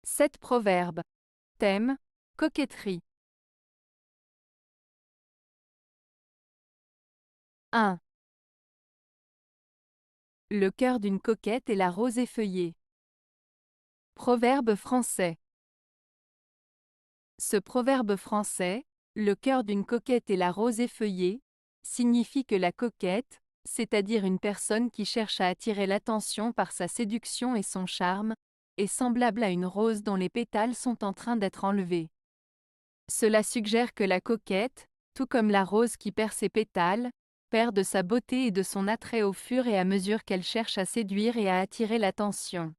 7 proverbes. Thème: coquetterie. 1. Le cœur d'une coquette est la rose effeuillée. Proverbe français. Ce proverbe français, le cœur d'une coquette est la rose effeuillée, signifie que la coquette, c'est-à-dire une personne qui cherche à attirer l'attention par sa séduction et son charme, est semblable à une rose dont les pétales sont en train d'être enlevés. Cela suggère que la coquette, tout comme la rose qui perd ses pétales, perd de sa beauté et de son attrait au fur et à mesure qu'elle cherche à séduire et à attirer l'attention.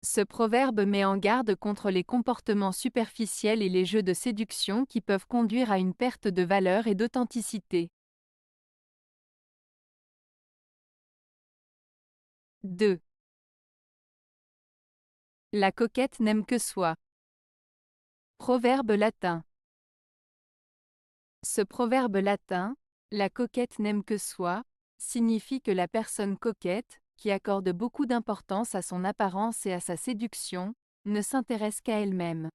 Ce proverbe met en garde contre les comportements superficiels et les jeux de séduction qui peuvent conduire à une perte de valeur et d'authenticité. 2. La coquette n'aime que soi. Proverbe latin. Ce proverbe latin, la coquette n'aime que soi, signifie que la personne coquette, qui accorde beaucoup d'importance à son apparence et à sa séduction, ne s'intéresse qu'à elle-même.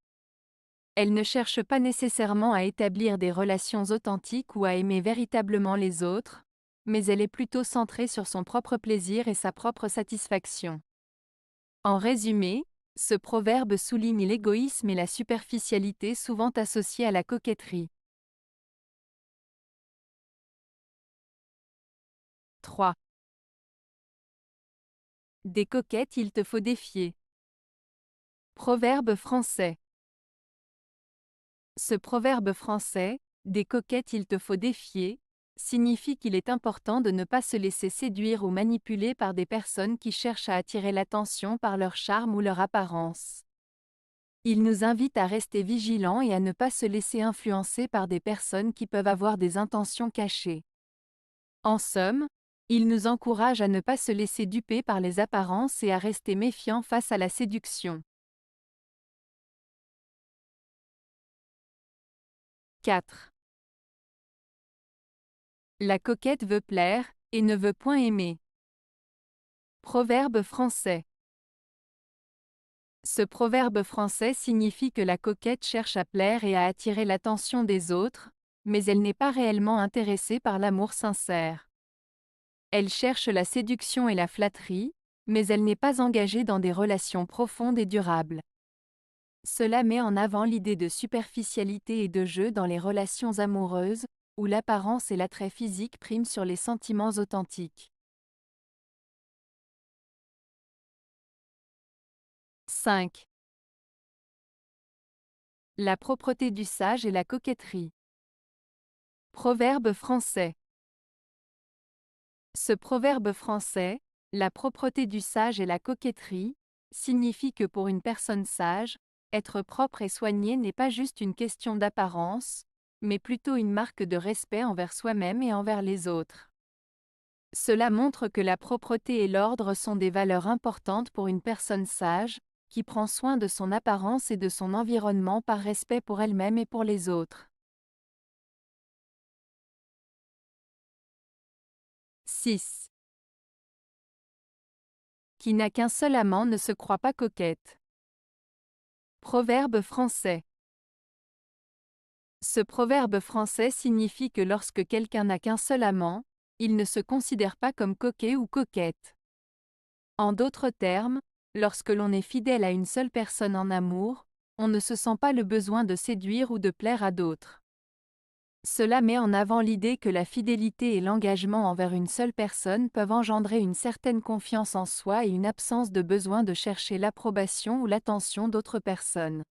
Elle ne cherche pas nécessairement à établir des relations authentiques ou à aimer véritablement les autres, mais elle est plutôt centrée sur son propre plaisir et sa propre satisfaction. En résumé, ce proverbe souligne l'égoïsme et la superficialité souvent associés à la coquetterie. 3. Des coquettes il te faut défier. Proverbe français. Ce proverbe français, des coquettes il te faut défier, signifie qu'il est important de ne pas se laisser séduire ou manipuler par des personnes qui cherchent à attirer l'attention par leur charme ou leur apparence. Il nous invite à rester vigilants et à ne pas se laisser influencer par des personnes qui peuvent avoir des intentions cachées. En somme, il nous encourage à ne pas se laisser duper par les apparences et à rester méfiants face à la séduction. 4. La coquette veut plaire, et ne veut point aimer. Proverbe français. Ce proverbe français signifie que la coquette cherche à plaire et à attirer l'attention des autres, mais elle n'est pas réellement intéressée par l'amour sincère. Elle cherche la séduction et la flatterie, mais elle n'est pas engagée dans des relations profondes et durables. Cela met en avant l'idée de superficialité et de jeu dans les relations amoureuses, où l'apparence et l'attrait physique priment sur les sentiments authentiques. 5. La propreté du sage et la coquetterie. Proverbe français. Ce proverbe français, la propreté du sage et la coquetterie, signifie que pour une personne sage, être propre et soigné n'est pas juste une question d'apparence, mais plutôt une marque de respect envers soi-même et envers les autres. Cela montre que la propreté et l'ordre sont des valeurs importantes pour une personne sage, qui prend soin de son apparence et de son environnement par respect pour elle-même et pour les autres. 6. Qui n'a qu'un seul amant ne se croit pas coquette. Proverbe français. Ce proverbe français signifie que lorsque quelqu'un n'a qu'un seul amant, il ne se considère pas comme coquet ou coquette. En d'autres termes, lorsque l'on est fidèle à une seule personne en amour, on ne se sent pas le besoin de séduire ou de plaire à d'autres. Cela met en avant l'idée que la fidélité et l'engagement envers une seule personne peuvent engendrer une certaine confiance en soi et une absence de besoin de chercher l'approbation ou l'attention d'autres personnes.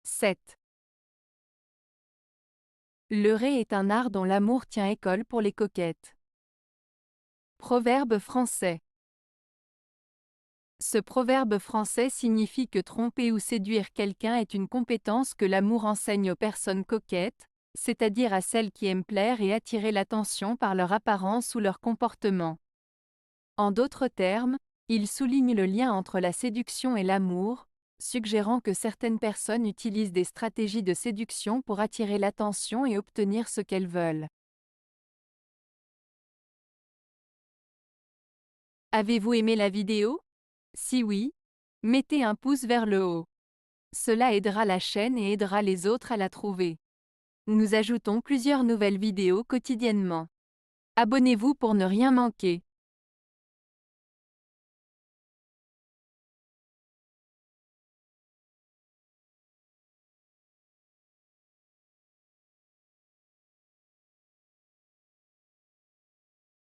7. Leurrer est un art dont l'amour tient école pour les coquettes. Proverbe français. Ce proverbe français signifie que tromper ou séduire quelqu'un est une compétence que l'amour enseigne aux personnes coquettes, c'est-à-dire à celles qui aiment plaire et attirer l'attention par leur apparence ou leur comportement. En d'autres termes, il souligne le lien entre la séduction et l'amour, suggérant que certaines personnes utilisent des stratégies de séduction pour attirer l'attention et obtenir ce qu'elles veulent. Avez-vous aimé la vidéo? Si oui, mettez un pouce vers le haut. Cela aidera la chaîne et aidera les autres à la trouver. Nous ajoutons plusieurs nouvelles vidéos quotidiennement. Abonnez-vous pour ne rien manquer.